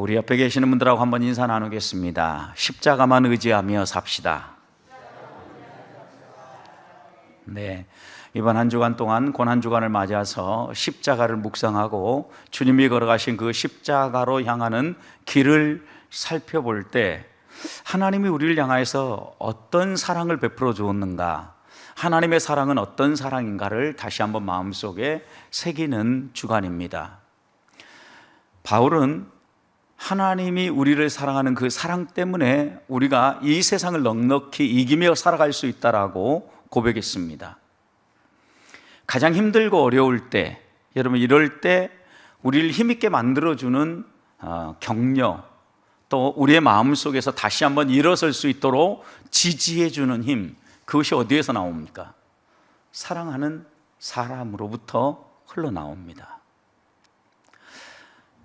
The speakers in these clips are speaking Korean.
우리 옆에 계시는 분들하고 한번 인사 나누겠습니다. 십자가만 의지하며 삽시다. 네, 이번 한 주간 동안 고난주간을 맞아서 십자가를 묵상하고 주님이 걸어가신 그 십자가로 향하는 길을 살펴볼 때 하나님이 우리를 향하여서 어떤 사랑을 베풀어 주었는가, 하나님의 사랑은 어떤 사랑인가를 다시 한번 마음속에 새기는 주간입니다. 바울은 하나님이 우리를 사랑하는 그 사랑 때문에 우리가 이 세상을 넉넉히 이기며 살아갈 수 있다라고 고백했습니다. 가장 힘들고 어려울 때, 여러분 이럴 때 우리를 힘있게 만들어주는 격려, 또 우리의 마음속에서 다시 한번 일어설 수 있도록 지지해주는 힘, 그것이 어디에서 나옵니까? 사랑하는 사람으로부터 흘러나옵니다.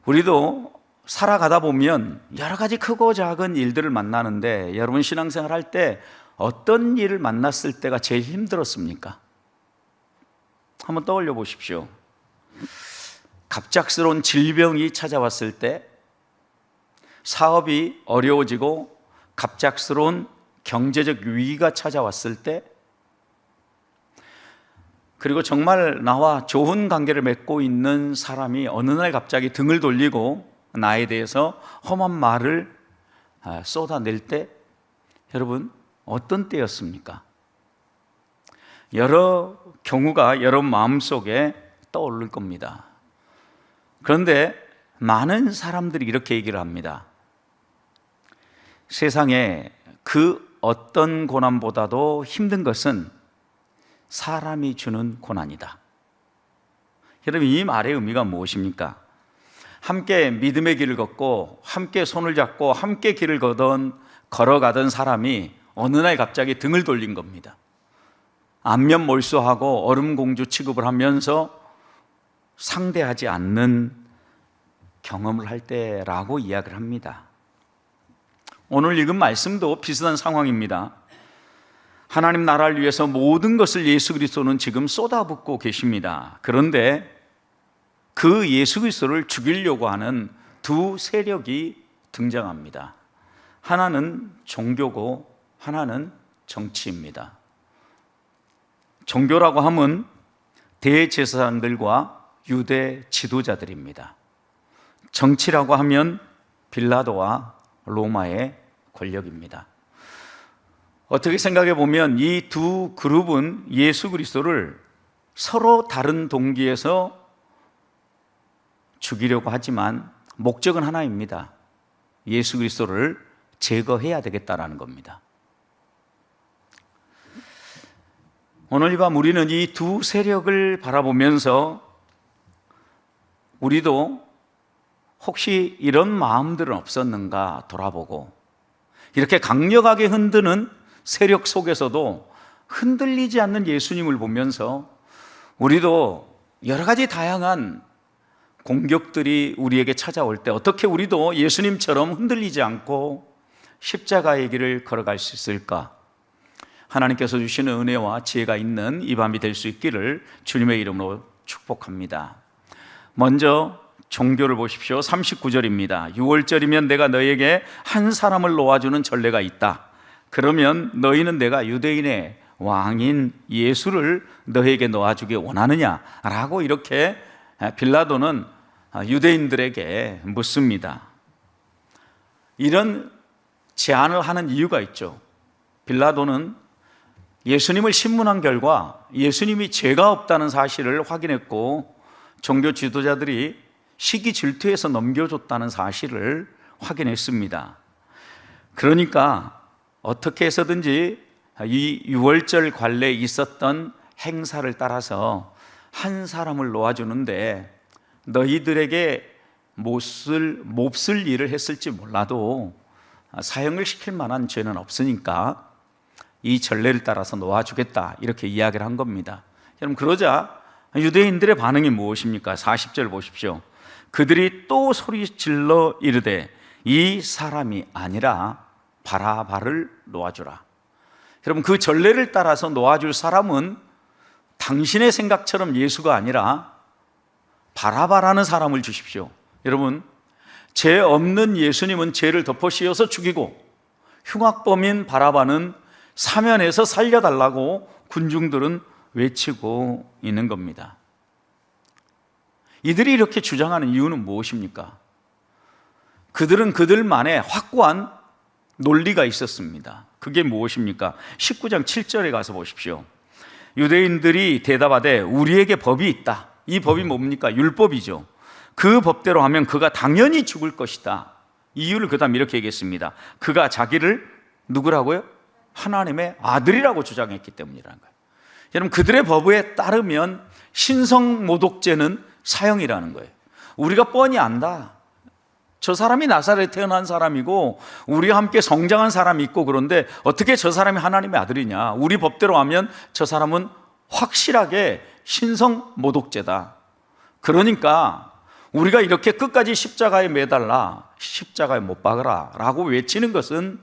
우리도 살아가다 보면 여러 가지 크고 작은 일들을 만나는데, 여러분 신앙생활 할 때 어떤 일을 만났을 때가 제일 힘들었습니까? 한번 떠올려 보십시오. 갑작스러운 질병이 찾아왔을 때, 사업이 어려워지고 갑작스러운 경제적 위기가 찾아왔을 때, 그리고 정말 나와 좋은 관계를 맺고 있는 사람이 어느 날 갑자기 등을 돌리고 나에 대해서 험한 말을 쏟아낼 때, 여러분 어떤 때였습니까? 여러 경우가 여러분 마음속에 떠오를 겁니다. 그런데 많은 사람들이 이렇게 얘기를 합니다. 세상에 그 어떤 고난보다도 힘든 것은 사람이 주는 고난이다. 여러분 이 말의 의미가 무엇입니까? 함께 믿음의 길을 걷고 함께 손을 잡고 함께 길을 걸어가던 사람이 어느 날 갑자기 등을 돌린 겁니다. 안면 몰수하고 얼음공주 취급을 하면서 상대하지 않는 경험을 할 때라고 이야기를 합니다. 오늘 읽은 말씀도 비슷한 상황입니다. 하나님 나라를 위해서 모든 것을 예수 그리스도는 지금 쏟아붓고 계십니다. 그런데 그 예수 그리스도를 죽이려고 하는 두 세력이 등장합니다. 하나는 종교고 하나는 정치입니다. 종교라고 하면 대제사장들과 유대 지도자들입니다. 정치라고 하면 빌라도와 로마의 권력입니다. 어떻게 생각해 보면 이 두 그룹은 예수 그리스도를 서로 다른 동기에서 죽이려고 하지만 목적은 하나입니다. 예수 그리스도를 제거해야 되겠다라는 겁니다. 오늘 이 밤 우리는 이 두 세력을 바라보면서 우리도 혹시 이런 마음들은 없었는가 돌아보고, 이렇게 강력하게 흔드는 세력 속에서도 흔들리지 않는 예수님을 보면서 우리도 여러 가지 다양한 공격들이 우리에게 찾아올 때 어떻게 우리도 예수님처럼 흔들리지 않고 십자가의 길을 걸어갈 수 있을까? 하나님께서 주시는 은혜와 지혜가 있는 이 밤이 될 수 있기를 주님의 이름으로 축복합니다. 먼저 종교를 보십시오. 39절입니다. 6월절이면 내가 너에게 한 사람을 놓아주는 전례가 있다. 그러면 너희는 내가 유대인의 왕인 예수를 너에게 놓아주기 원하느냐? 라고 이렇게 빌라도는 유대인들에게 묻습니다. 이런 제안을 하는 이유가 있죠. 빌라도는 예수님을 신문한 결과 예수님이 죄가 없다는 사실을 확인했고, 종교 지도자들이 시기 질투해서 넘겨줬다는 사실을 확인했습니다. 그러니까 어떻게 해서든지 이 유월절 관례에 있었던 행사를 따라서 한 사람을 놓아주는데, 너희들에게 몹쓸 일을 했을지 몰라도 사형을 시킬 만한 죄는 없으니까 이 전례를 따라서 놓아주겠다, 이렇게 이야기를 한 겁니다. 여러분 그러자 유대인들의 반응이 무엇입니까? 40절 보십시오. 그들이 또 소리질러 이르되 이 사람이 아니라 바라바를 놓아주라. 여러분 그 전례를 따라서 놓아줄 사람은 당신의 생각처럼 예수가 아니라 바라바라는 사람을 주십시오. 여러분 죄 없는 예수님은 죄를 덮어 씌워서 죽이고 흉악범인 바라바는 사면에서 살려달라고 군중들은 외치고 있는 겁니다. 이들이 이렇게 주장하는 이유는 무엇입니까? 그들은 그들만의 확고한 논리가 있었습니다. 그게 무엇입니까? 19장 7절에 가서 보십시오. 유대인들이 대답하되 우리에게 법이 있다. 이 법이 뭡니까? 율법이죠. 그 법대로 하면 그가 당연히 죽을 것이다. 이유를 그 다음 이렇게 얘기했습니다. 그가 자기를 누구라고요? 하나님의 아들이라고 주장했기 때문이라는 거예요. 여러분, 그들의 법에 따르면 신성모독죄는 사형이라는 거예요. 우리가 뻔히 안다. 저 사람이 나사렛에 태어난 사람이고 우리와 함께 성장한 사람이 있고, 그런데 어떻게 저 사람이 하나님의 아들이냐? 우리 법대로 하면 저 사람은 확실하게 신성모독죄다. 그러니까 우리가 이렇게 끝까지 십자가에 매달라, 십자가에 못 박으라 라고 외치는 것은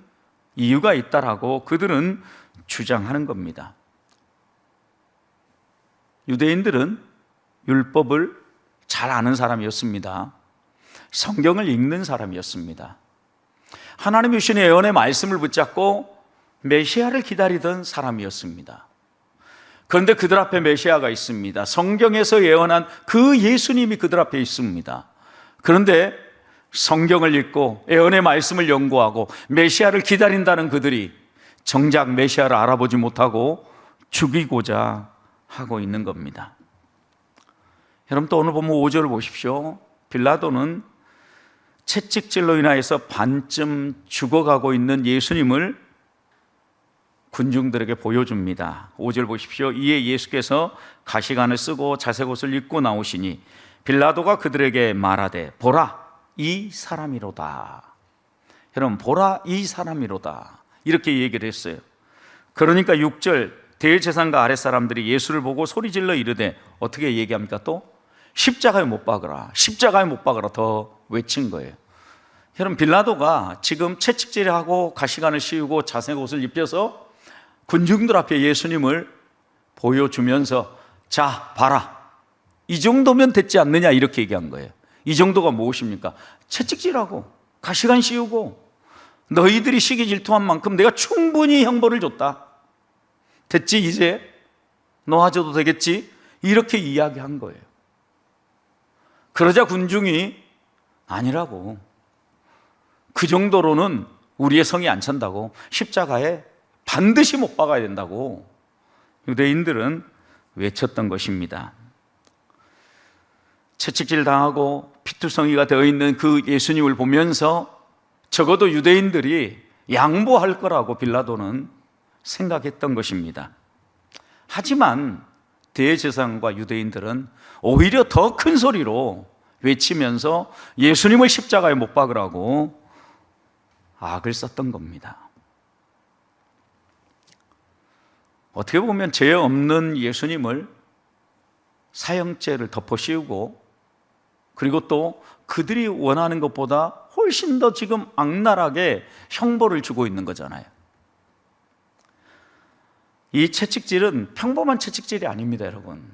이유가 있다라고 그들은 주장하는 겁니다. 유대인들은 율법을 잘 아는 사람이었습니다. 성경을 읽는 사람이었습니다. 하나님이 주신 예언의 말씀을 붙잡고 메시아를 기다리던 사람이었습니다. 그런데 그들 앞에 메시아가 있습니다. 성경에서 예언한 그 예수님이 그들 앞에 있습니다. 그런데 성경을 읽고 예언의 말씀을 연구하고 메시아를 기다린다는 그들이 정작 메시아를 알아보지 못하고 죽이고자 하고 있는 겁니다. 여러분, 또 오늘 보면 5절을 보십시오. 빌라도는 채찍질로 인하여서 반쯤 죽어가고 있는 예수님을 군중들에게 보여줍니다. 5절 보십시오. 이에 예수께서 가시관을 쓰고 자색옷을 입고 나오시니 빌라도가 그들에게 말하되 보라 이 사람이로다. 여러분, 보라 이 사람이로다 이렇게 얘기를 했어요. 그러니까 6절 대제사장과 아랫사람들이 예수를 보고 소리질러 이르되 어떻게 얘기합니까? 또 십자가에 못 박으라, 십자가에 못 박으라 더 외친 거예요. 여러분, 빌라도가 지금 채찍질하고 가시관을 씌우고 자색옷을 입혀서 군중들 앞에 예수님을 보여주면서 자 봐라, 이 정도면 됐지 않느냐 이렇게 얘기한 거예요. 이 정도가 무엇입니까? 채찍질하고 가시관 씌우고 너희들이 시기 질투한 만큼 내가 충분히 형벌을 줬다. 됐지, 이제 놓아줘도 되겠지, 이렇게 이야기한 거예요. 그러자 군중이 아니라고, 그 정도로는 우리의 성이 안 찬다고, 십자가에 반드시 못 박아야 된다고 유대인들은 외쳤던 것입니다. 채찍질 당하고 피투성이가 되어 있는 그 예수님을 보면서 적어도 유대인들이 양보할 거라고 빌라도는 생각했던 것입니다. 하지만 대제사장과 유대인들은 오히려 더 큰 소리로 외치면서 예수님을 십자가에 못 박으라고 악을 썼던 겁니다. 어떻게 보면 죄 없는 예수님을 사형죄를 덮어 씌우고, 그리고 또 그들이 원하는 것보다 훨씬 더 지금 악랄하게 형벌을 주고 있는 거잖아요. 이 채찍질은 평범한 채찍질이 아닙니다, 여러분.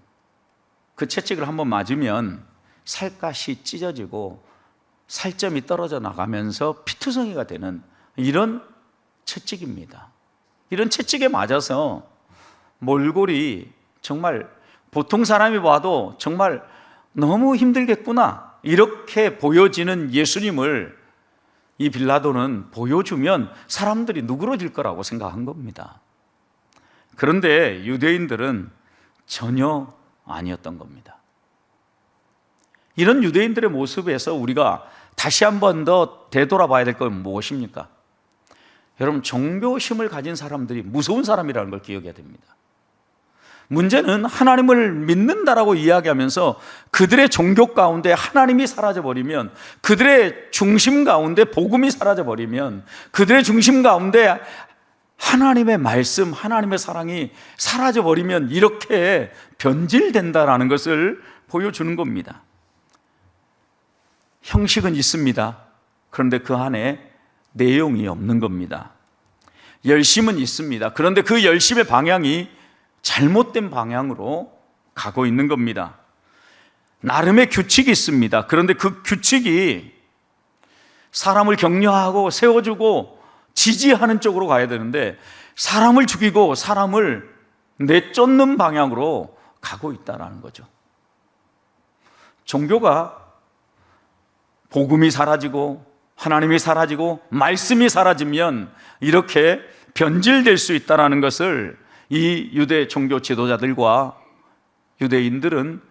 그 채찍을 한번 맞으면 살갗이 찢어지고 살점이 떨어져 나가면서 피투성이가 되는 이런 채찍입니다. 이런 채찍에 맞아서 몰골이 정말 보통 사람이 봐도 정말 너무 힘들겠구나 이렇게 보여지는 예수님을 이 빌라도는 보여주면 사람들이 누그러질 거라고 생각한 겁니다. 그런데 유대인들은 전혀 아니었던 겁니다. 이런 유대인들의 모습에서 우리가 다시 한 번 더 되돌아봐야 될 건 무엇입니까? 여러분, 종교심을 가진 사람들이 무서운 사람이라는 걸 기억해야 됩니다. 문제는 하나님을 믿는다라고 이야기하면서 그들의 종교 가운데 하나님이 사라져버리면, 그들의 중심 가운데 복음이 사라져버리면, 그들의 중심 가운데 하나님의 말씀, 하나님의 사랑이 사라져버리면 이렇게 변질된다라는 것을 보여주는 겁니다. 형식은 있습니다. 그런데 그 안에 내용이 없는 겁니다. 열심은 있습니다. 그런데 그 열심의 방향이 잘못된 방향으로 가고 있는 겁니다. 나름의 규칙이 있습니다. 그런데 그 규칙이 사람을 격려하고 세워주고 지지하는 쪽으로 가야 되는데 사람을 죽이고 사람을 내쫓는 방향으로 가고 있다는 거죠. 종교가 복음이 사라지고 하나님이 사라지고 말씀이 사라지면 이렇게 변질될 수 있다는 것을 이 유대 종교 지도자들과 유대인들은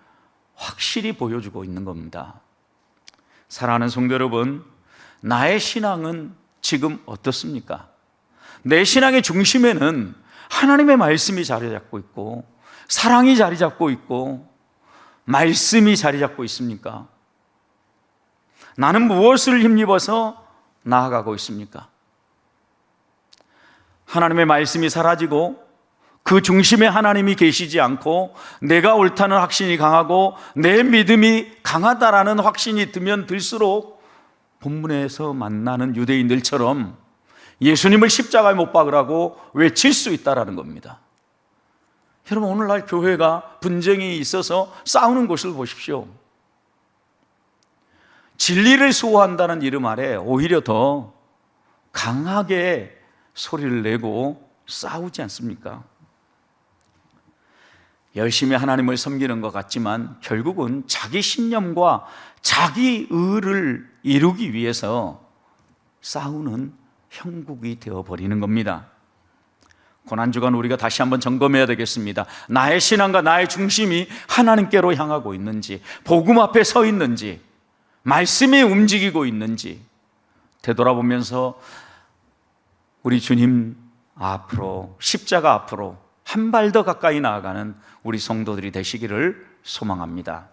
확실히 보여주고 있는 겁니다. 사랑하는 성도 여러분, 나의 신앙은 지금 어떻습니까? 내 신앙의 중심에는 하나님의 말씀이 자리 잡고 있고 사랑이 자리 잡고 있고 말씀이 자리 잡고 있습니까? 나는 무엇을 힘입어서 나아가고 있습니까? 하나님의 말씀이 사라지고 그 중심에 하나님이 계시지 않고 내가 옳다는 확신이 강하고 내 믿음이 강하다라는 확신이 들면 들수록 본문에서 만나는 유대인들처럼 예수님을 십자가에 못 박으라고 외칠 수 있다라는 겁니다. 여러분, 오늘날 교회가 분쟁이 있어서 싸우는 곳을 보십시오. 진리를 수호한다는 이름 아래 오히려 더 강하게 소리를 내고 싸우지 않습니까? 열심히 하나님을 섬기는 것 같지만 결국은 자기 신념과 자기 의를 이루기 위해서 싸우는 형국이 되어버리는 겁니다. 고난주간 우리가 다시 한번 점검해야 되겠습니다. 나의 신앙과 나의 중심이 하나님께로 향하고 있는지, 복음 앞에 서 있는지, 말씀이 움직이고 있는지 되돌아보면서 우리 주님 앞으로, 십자가 앞으로 한 발 더 가까이 나아가는 우리 성도들이 되시기를 소망합니다.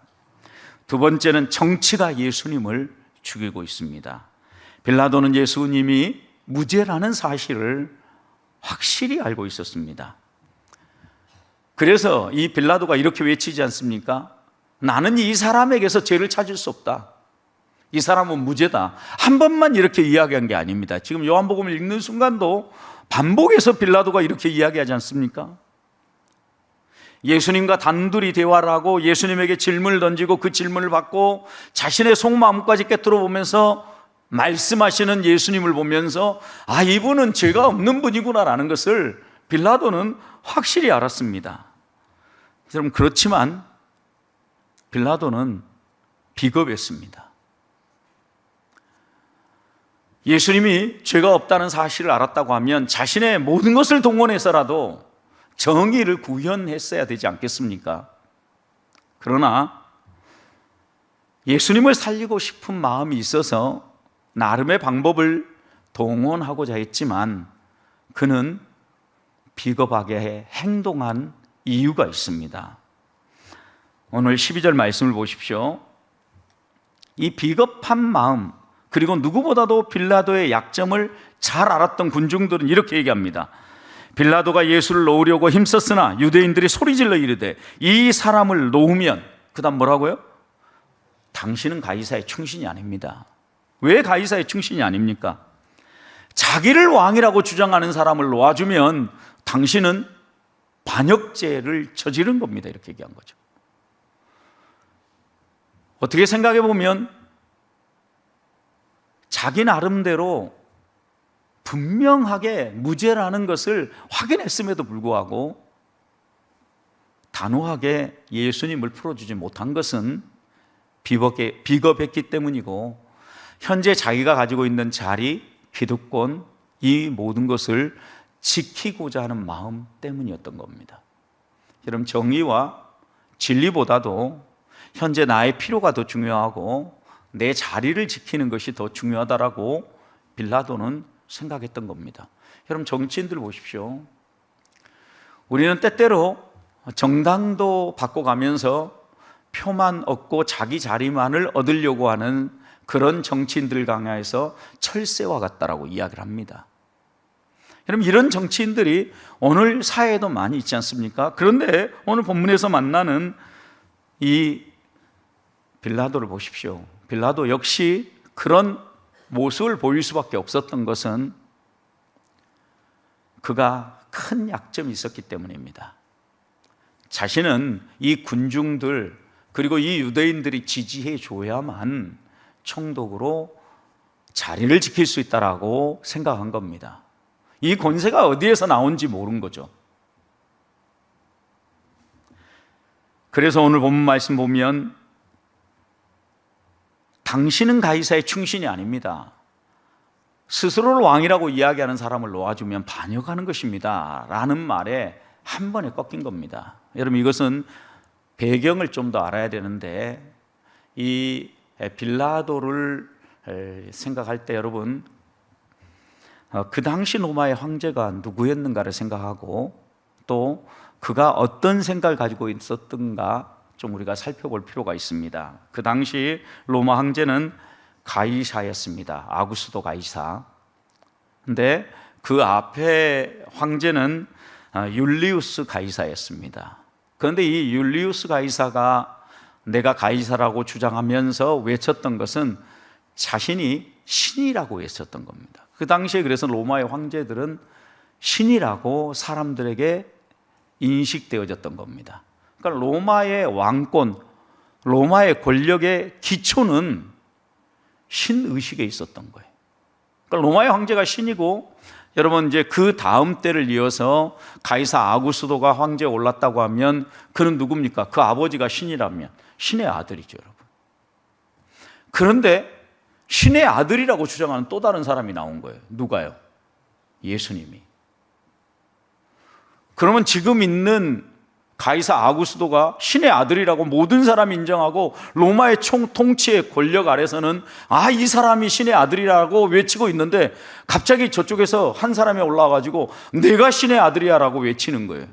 두 번째는 정치가 예수님을 죽이고 있습니다. 빌라도는 예수님이 무죄라는 사실을 확실히 알고 있었습니다. 그래서 이 빌라도가 이렇게 외치지 않습니까? 나는 이 사람에게서 죄를 찾을 수 없다. 이 사람은 무죄다. 한 번만 이렇게 이야기한 게 아닙니다. 지금 요한복음을 읽는 순간도 반복해서 빌라도가 이렇게 이야기하지 않습니까? 예수님과 단둘이 대화를 하고 예수님에게 질문을 던지고 그 질문을 받고 자신의 속마음까지 꿰뚫어 보면서 말씀하시는 예수님을 보면서 아, 이분은 죄가 없는 분이구나라는 것을 빌라도는 확실히 알았습니다. 여러분, 그렇지만 빌라도는 비겁했습니다. 예수님이 죄가 없다는 사실을 알았다고 하면 자신의 모든 것을 동원해서라도 정의를 구현했어야 되지 않겠습니까? 그러나 예수님을 살리고 싶은 마음이 있어서 나름의 방법을 동원하고자 했지만 그는 비겁하게 행동한 이유가 있습니다. 오늘 12절 말씀을 보십시오. 이 비겁한 마음, 그리고 누구보다도 빌라도의 약점을 잘 알았던 군중들은 이렇게 얘기합니다. 빌라도가 예수를 놓으려고 힘썼으나 유대인들이 소리질러 이르되 이 사람을 놓으면, 그 다음 뭐라고요? 당신은 가이사의 충신이 아닙니다. 왜 가이사의 충신이 아닙니까? 자기를 왕이라고 주장하는 사람을 놓아주면 당신은 반역죄를 저지른 겁니다. 이렇게 얘기한 거죠. 어떻게 생각해 보면 자기 나름대로 분명하게 무죄라는 것을 확인했음에도 불구하고 단호하게 예수님을 풀어주지 못한 것은 비겁했기 때문이고, 현재 자기가 가지고 있는 자리, 기득권, 이 모든 것을 지키고자 하는 마음 때문이었던 겁니다. 여러분, 정의와 진리보다도 현재 나의 필요가 더 중요하고 내 자리를 지키는 것이 더 중요하다라고 빌라도는 생각했던 겁니다. 여러분, 정치인들 보십시오. 우리는 때때로 정당도 바꿔가면서 표만 얻고 자기 자리만을 얻으려고 하는 그런 정치인들 강야에서 철새와 같다라고 이야기를 합니다. 여러분, 이런 정치인들이 오늘 사회에도 많이 있지 않습니까? 그런데 오늘 본문에서 만나는 이 빌라도를 보십시오. 빌라도 역시 그런 모습을 보일 수밖에 없었던 것은 그가 큰 약점이 있었기 때문입니다. 자신은 이 군중들 그리고 이 유대인들이 지지해 줘야만 총독으로 자리를 지킬 수 있다라고 생각한 겁니다. 이 권세가 어디에서 나온지 모른 거죠. 그래서 오늘 본문 말씀 보면 당신은 가이사의 충신이 아닙니다. 스스로를 왕이라고 이야기하는 사람을 놓아주면 반역하는 것입니다 라는 말에 한 번에 꺾인 겁니다. 여러분, 이것은 배경을 좀 더 알아야 되는데, 이 빌라도를 생각할 때 여러분, 그 당시 로마의 황제가 누구였는가를 생각하고 또 그가 어떤 생각을 가지고 있었던가 좀 우리가 살펴볼 필요가 있습니다. 그 당시 로마 황제는 가이사였습니다. 아구스도 가이사. 근데 그 앞에 황제는 율리우스 가이사였습니다. 그런데 이 율리우스 가이사가 내가 가이사라고 주장하면서 외쳤던 것은 자신이 신이라고 외쳤던 겁니다. 그 당시에 그래서 로마의 황제들은 신이라고 사람들에게 인식되어졌던 겁니다. 그러니까 로마의 왕권, 로마의 권력의 기초는 신의식에 있었던 거예요. 그러니까 로마의 황제가 신이고, 여러분 이제 그 다음 때를 이어서 가이사 아구스도가 황제에 올랐다고 하면 그는 누굽니까? 그 아버지가 신이라면 신의 아들이죠, 여러분. 그런데 신의 아들이라고 주장하는 또 다른 사람이 나온 거예요. 누가요? 예수님이. 그러면 지금 있는 가이사 아구스도가 신의 아들이라고 모든 사람이 인정하고 로마의 통치의 권력 아래서는 이 사람이 신의 아들이라고 외치고 있는데, 갑자기 저쪽에서 한 사람이 올라와가지고 내가 신의 아들이야 라고 외치는 거예요.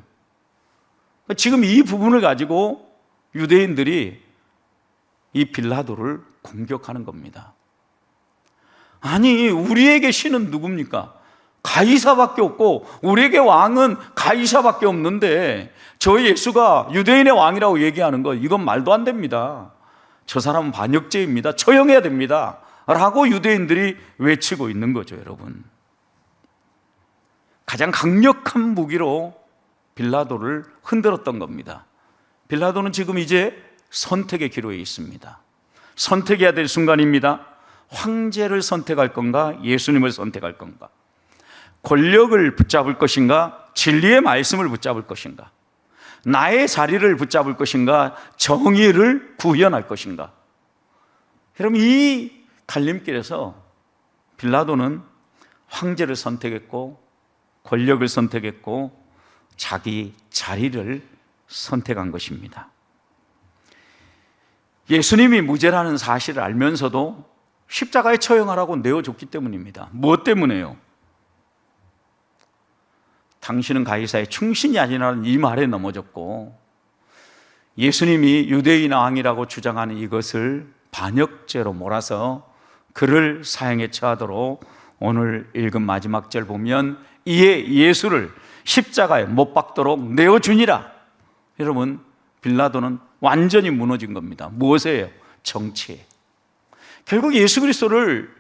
지금 이 부분을 가지고 유대인들이 이 빌라도를 공격하는 겁니다. 아니, 우리에게 신은 누굽니까? 가이사밖에 없고 우리에게 왕은 가이사밖에 없는데 저 예수가 유대인의 왕이라고 얘기하는 거, 이건 말도 안 됩니다. 저 사람은 반역죄입니다. 처형해야 됩니다 라고 유대인들이 외치고 있는 거죠, 여러분. 가장 강력한 무기로 빌라도를 흔들었던 겁니다. 빌라도는 지금 이제 선택의 기로에 있습니다. 선택해야 될 순간입니다. 황제를 선택할 건가, 예수님을 선택할 건가? 권력을 붙잡을 것인가, 진리의 말씀을 붙잡을 것인가? 나의 자리를 붙잡을 것인가, 정의를 구현할 것인가? 여러분, 이 갈림길에서 빌라도는 황제를 선택했고 권력을 선택했고 자기 자리를 선택한 것입니다. 예수님이 무죄라는 사실을 알면서도 십자가에 처형하라고 내어줬기 때문입니다. 무엇 때문에요? 당신은 가이사의 충신이 아니라는 이 말에 넘어졌고, 예수님이 유대인 왕이라고 주장하는 이것을 반역죄로 몰아서 그를 사형에 처하도록 오늘 읽은 마지막 절 보면 이에 예수를 십자가에 못 박도록 내어주니라. 여러분, 빌라도는 완전히 무너진 겁니다. 무엇이에요? 정치에. 결국 예수 그리스도를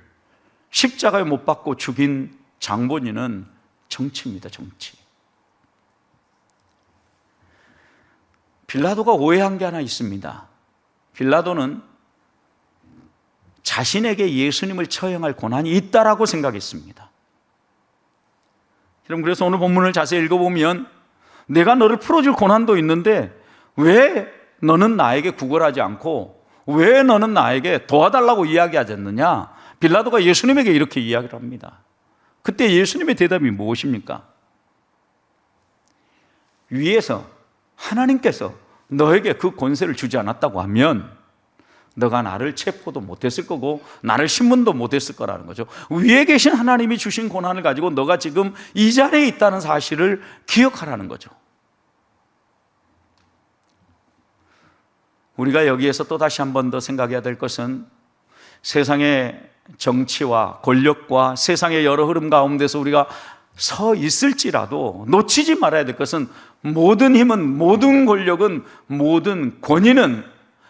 십자가에 못 박고 죽인 장본인은 정치입니다, 정치. 빌라도가 오해한 게 하나 있습니다. 빌라도는 자신에게 예수님을 처형할 권한이 있다라고 생각했습니다. 여러분, 그래서 오늘 본문을 자세히 읽어보면 내가 너를 풀어줄 권한도 있는데 왜 너는 나에게 구걸하지 않고 왜 너는 나에게 도와달라고 이야기하지 않느냐? 빌라도가 예수님에게 이렇게 이야기를 합니다. 그때 예수님의 대답이 무엇입니까? 위에서 하나님께서 너에게 그 권세를 주지 않았다고 하면 너가 나를 체포도 못했을 거고 나를 신문도 못했을 거라는 거죠. 위에 계신 하나님이 주신 권한을 가지고 너가 지금 이 자리에 있다는 사실을 기억하라는 거죠. 우리가 여기에서 또 다시 한 번 더 생각해야 될 것은 세상의 정치와 권력과 세상의 여러 흐름 가운데서 우리가 서 있을지라도 놓치지 말아야 될 것은 모든 힘은, 모든 권력은, 모든 권위는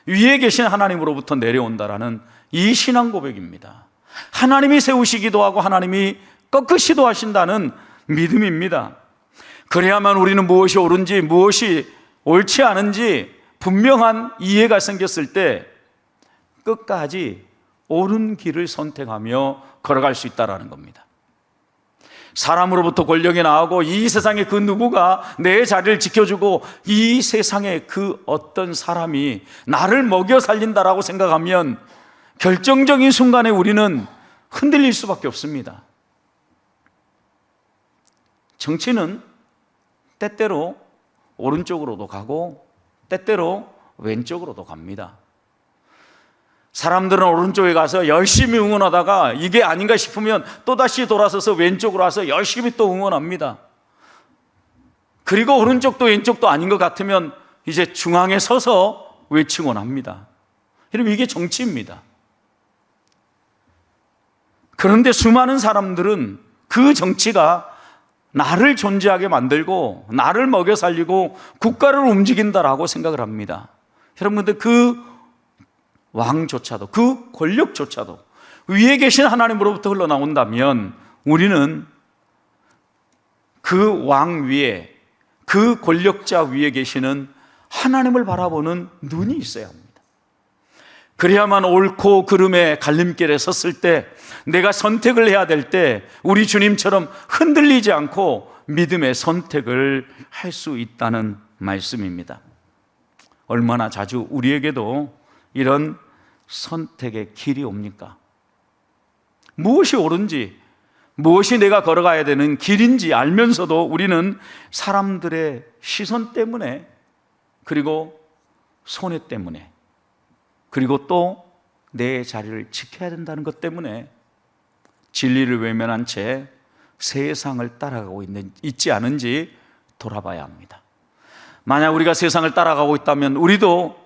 위에 계신 하나님으로부터 내려온다라는 이 신앙 고백입니다. 하나님이 세우시기도 하고 하나님이 꺾으시도 하신다는 믿음입니다. 그래야만 우리는 무엇이 옳은지 무엇이 옳지 않은지 분명한 이해가 생겼을 때 끝까지 옳은 길을 선택하며 걸어갈 수 있다는 겁니다. 사람으로부터 권력이 나오고 이 세상에 그 누구가 내 자리를 지켜주고 이 세상에 그 어떤 사람이 나를 먹여 살린다라고 생각하면 결정적인 순간에 우리는 흔들릴 수밖에 없습니다. 정치는 때때로 오른쪽으로도 가고 때때로 왼쪽으로도 갑니다. 사람들은 오른쪽에 가서 열심히 응원하다가 이게 아닌가 싶으면 또다시 돌아서서 왼쪽으로 와서 열심히 또 응원합니다. 그리고 오른쪽도 왼쪽도 아닌 것 같으면 이제 중앙에 서서 외치곤 합니다. 여러분, 이게 정치입니다. 그런데 수많은 사람들은 그 정치가 나를 존재하게 만들고 나를 먹여 살리고 국가를 움직인다라고 생각을 합니다. 여러분들, 그 왕조차도, 그 권력조차도 위에 계신 하나님으로부터 흘러나온다면 우리는 그 왕 위에, 그 권력자 위에 계시는 하나님을 바라보는 눈이 있어야 합니다. 그래야만 옳고 그름의 갈림길에 섰을 때, 내가 선택을 해야 될 때 우리 주님처럼 흔들리지 않고 믿음의 선택을 할 수 있다는 말씀입니다. 얼마나 자주 우리에게도 이런 선택의 길이 옵니까? 무엇이 옳은지, 무엇이 내가 걸어가야 되는 길인지 알면서도 우리는 사람들의 시선 때문에, 그리고 손해 때문에, 그리고 또 내 자리를 지켜야 된다는 것 때문에 진리를 외면한 채 세상을 따라가고 있지 않은지 돌아봐야 합니다. 만약 우리가 세상을 따라가고 있다면 우리도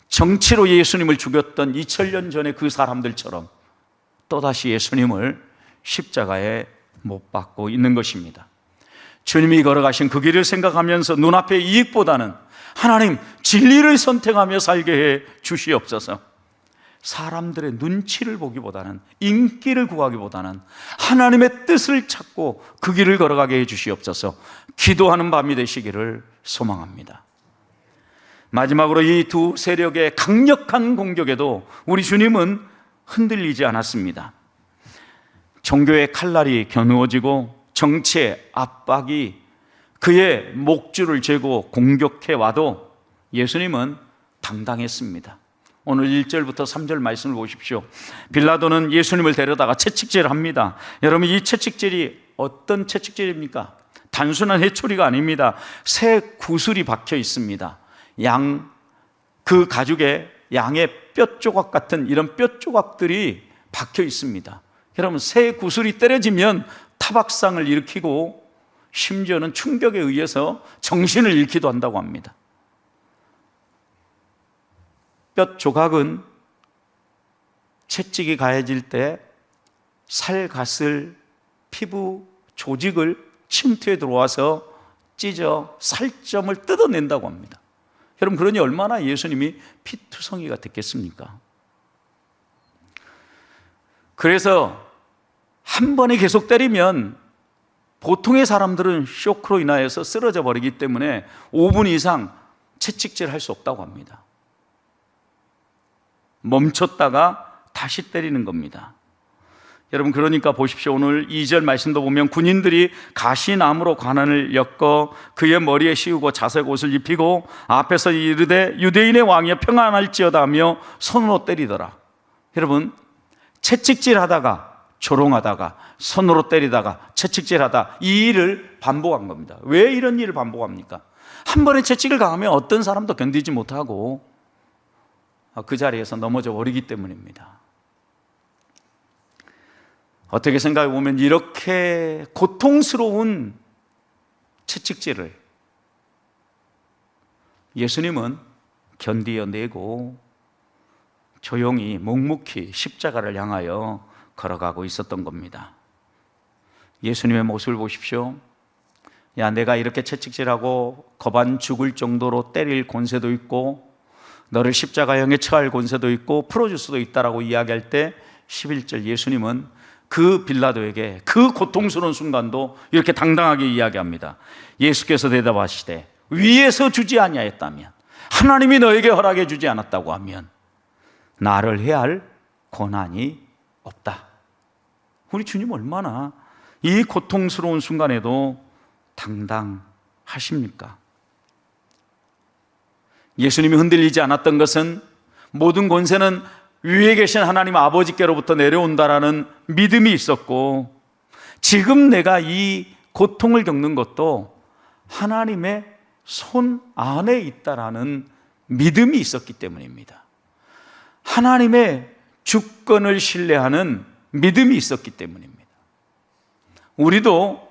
정치로 예수님을 죽였던 2000년 전에 그 사람들처럼 또다시 예수님을 십자가에 못 박고 있는 것입니다. 주님이 걸어가신 그 길을 생각하면서 눈앞의 이익보다는 하나님, 진리를 선택하며 살게 해 주시옵소서. 사람들의 눈치를 보기보다는, 인기를 구하기보다는 하나님의 뜻을 찾고 그 길을 걸어가게 해 주시옵소서. 기도하는 밤이 되시기를 소망합니다. 마지막으로 이 두 세력의 강력한 공격에도 우리 주님은 흔들리지 않았습니다. 종교의 칼날이 겨누어지고 정치의 압박이 그의 목줄을 죄고 공격해 와도 예수님은 당당했습니다. 오늘 1절부터 3절 말씀을 보십시오. 빌라도는 예수님을 데려다가 채찍질을 합니다. 여러분, 이 채찍질이 어떤 채찍질입니까? 단순한 해초리가 아닙니다. 새 구슬이 박혀 있습니다. 그 가죽에 양의 뼈 조각 같은 이런 뼈 조각들이 박혀 있습니다. 여러분, 새 구슬이 때려지면 타박상을 일으키고 심지어는 충격에 의해서 정신을 잃기도 한다고 합니다. 뼈 조각은 채찍이 가해질 때 살갗을, 피부 조직을 침투해 들어와서 찢어 살점을 뜯어낸다고 합니다. 여러분, 그러니 얼마나 예수님이 피투성이가 됐겠습니까? 그래서 한 번에 계속 때리면 보통의 사람들은 쇼크로 인하여서 쓰러져 버리기 때문에 5분 이상 채찍질 할 수 없다고 합니다. 멈췄다가 다시 때리는 겁니다. 여러분, 그러니까 보십시오. 오늘 2절 말씀도 보면 군인들이 가시나무로 관원을 엮어 그의 머리에 씌우고 자색 옷을 입히고 앞에서 이르되 유대인의 왕이여 평안할지어다 하며 손으로 때리더라. 여러분, 채찍질하다가 조롱하다가 손으로 때리다가 채찍질하다, 이 일을 반복한 겁니다. 왜 이런 일을 반복합니까? 한 번에 채찍을 가하면 어떤 사람도 견디지 못하고 그 자리에서 넘어져 버리기 때문입니다. 어떻게 생각해 보면 이렇게 고통스러운 채찍질을 예수님은 견디어내고 조용히 묵묵히 십자가를 향하여 걸어가고 있었던 겁니다. 예수님의 모습을 보십시오. 야, 내가 이렇게 채찍질하고 거반 죽을 정도로 때릴 권세도 있고 너를 십자가형에 처할 권세도 있고 풀어줄 수도 있다라고 이야기할 때 11절 예수님은 그 빌라도에게 그 고통스러운 순간도 이렇게 당당하게 이야기합니다. 예수께서 대답하시되 위에서 주지 아니하였다면, 하나님이 너에게 허락해 주지 않았다고 하면 나를 해할 고난이 없다. 우리 주님 얼마나 이 고통스러운 순간에도 당당하십니까? 예수님이 흔들리지 않았던 것은 모든 권세는 위에 계신 하나님 아버지께로부터 내려온다라는 믿음이 있었고, 지금 내가 이 고통을 겪는 것도 하나님의 손 안에 있다라는 믿음이 있었기 때문입니다. 하나님의 주권을 신뢰하는 믿음이 있었기 때문입니다. 우리도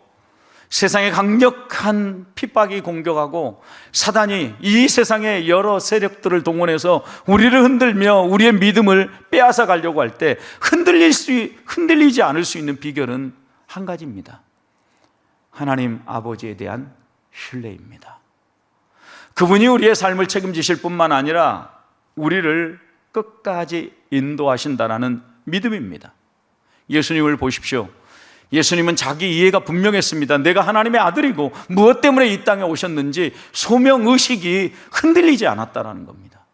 세상에 강력한 핍박이 공격하고 사단이 이 세상의 여러 세력들을 동원해서 우리를 흔들며 우리의 믿음을 빼앗아 가려고 할 때 흔들리지 않을 수 있는 비결은 한 가지입니다. 하나님 아버지에 대한 신뢰입니다. 그분이 우리의 삶을 책임지실 뿐만 아니라 우리를 끝까지 인도하신다라는 믿음입니다. 예수님을 보십시오. 예수님은 자기 이해가 분명했습니다. 내가 하나님의 아들이고 무엇 때문에 이 땅에 오셨는지 소명의식이 흔들리지 않았다는 겁니다.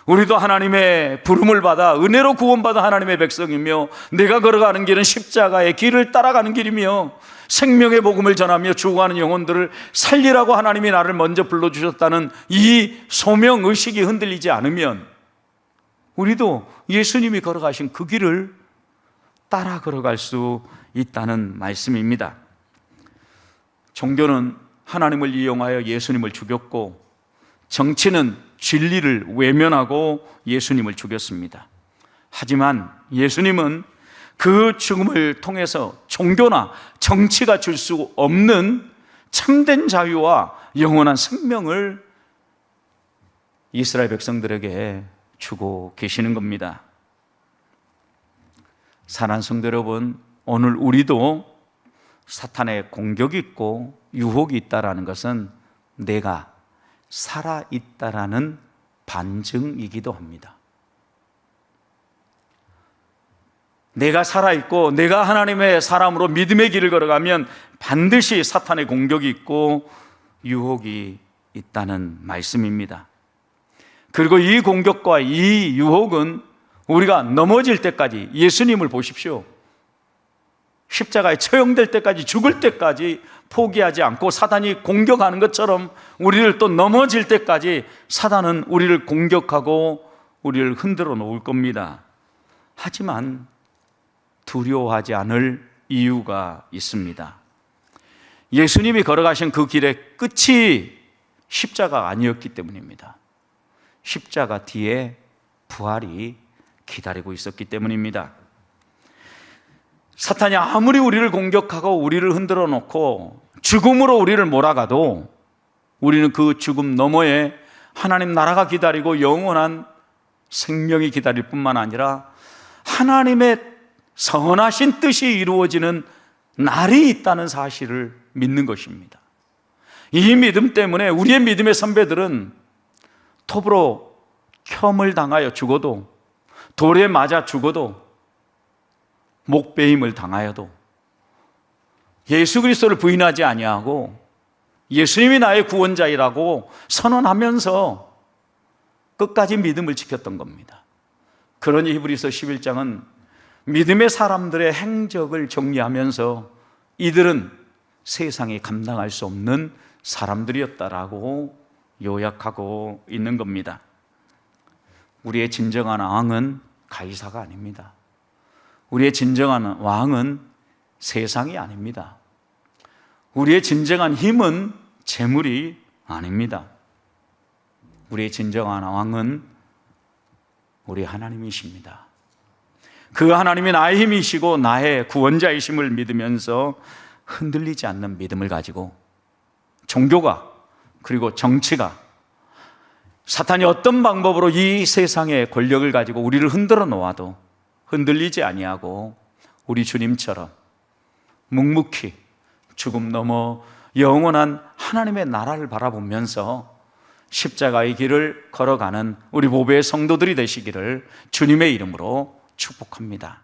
우리도 하나님의 부름을 받아 은혜로 구원받은 하나님의 백성이며, 내가 걸어가는 길은 십자가의 길을 따라가는 길이며, 생명의 복음을 전하며 죽어가는 영혼들을 살리라고 하나님이 나를 먼저 불러주셨다는 이 소명의식이 흔들리지 않으면 우리도 예수님이 걸어가신 그 길을 따라 걸어갈 수 있다는 말씀입니다. 종교는 하나님을 이용하여 예수님을 죽였고, 정치는 진리를 외면하고 예수님을 죽였습니다. 하지만 예수님은 그 죽음을 통해서 종교나 정치가 줄 수 없는 참된 자유와 영원한 생명을 이스라엘 백성들에게 주고 계시는 겁니다. 사랑하는 성도 여러분, 오늘 우리도 사탄의 공격이 있고 유혹이 있다라는 것은 내가 살아있다라는 반증이기도 합니다. 내가 살아있고 내가 하나님의 사람으로 믿음의 길을 걸어가면 반드시 사탄의 공격이 있고 유혹이 있다는 말씀입니다. 그리고 이 공격과 이 유혹은 우리가 넘어질 때까지, 예수님을 보십시오. 십자가에 처형될 때까지, 죽을 때까지 포기하지 않고 사단이 공격하는 것처럼 우리를 또 넘어질 때까지 사단은 우리를 공격하고 우리를 흔들어 놓을 겁니다. 하지만 두려워하지 않을 이유가 있습니다. 예수님이 걸어가신 그 길의 끝이 십자가가 아니었기 때문입니다. 십자가 뒤에 부활이 기다리고 있었기 때문입니다. 사탄이 아무리 우리를 공격하고 우리를 흔들어 놓고 죽음으로 우리를 몰아가도 우리는 그 죽음 너머에 하나님 나라가 기다리고 영원한 생명이 기다릴 뿐만 아니라 하나님의 선하신 뜻이 이루어지는 날이 있다는 사실을 믿는 것입니다. 이 믿음 때문에 우리의 믿음의 선배들은 톱으로 켬을 당하여 죽어도, 돌에 맞아 죽어도, 목베임을 당하여도 예수 그리스도를 부인하지 아니하고 예수님이 나의 구원자이라고 선언하면서 끝까지 믿음을 지켰던 겁니다. 그러니 히브리서 11장은 믿음의 사람들의 행적을 정리하면서 이들은 세상이 감당할 수 없는 사람들이었다라고 요약하고 있는 겁니다. 우리의 진정한 왕은 가이사가 아닙니다. 우리의 진정한 왕은 세상이 아닙니다. 우리의 진정한 힘은 재물이 아닙니다. 우리의 진정한 왕은 우리 하나님이십니다. 그 하나님이 나의 힘이시고 나의 구원자이심을 믿으면서 흔들리지 않는 믿음을 가지고 종교가, 그리고 정치가, 사탄이 어떤 방법으로 이 세상의 권력을 가지고 우리를 흔들어 놓아도 흔들리지 아니하고 우리 주님처럼 묵묵히 죽음 넘어 영원한 하나님의 나라를 바라보면서 십자가의 길을 걸어가는 우리 보배의 성도들이 되시기를 주님의 이름으로 축복합니다.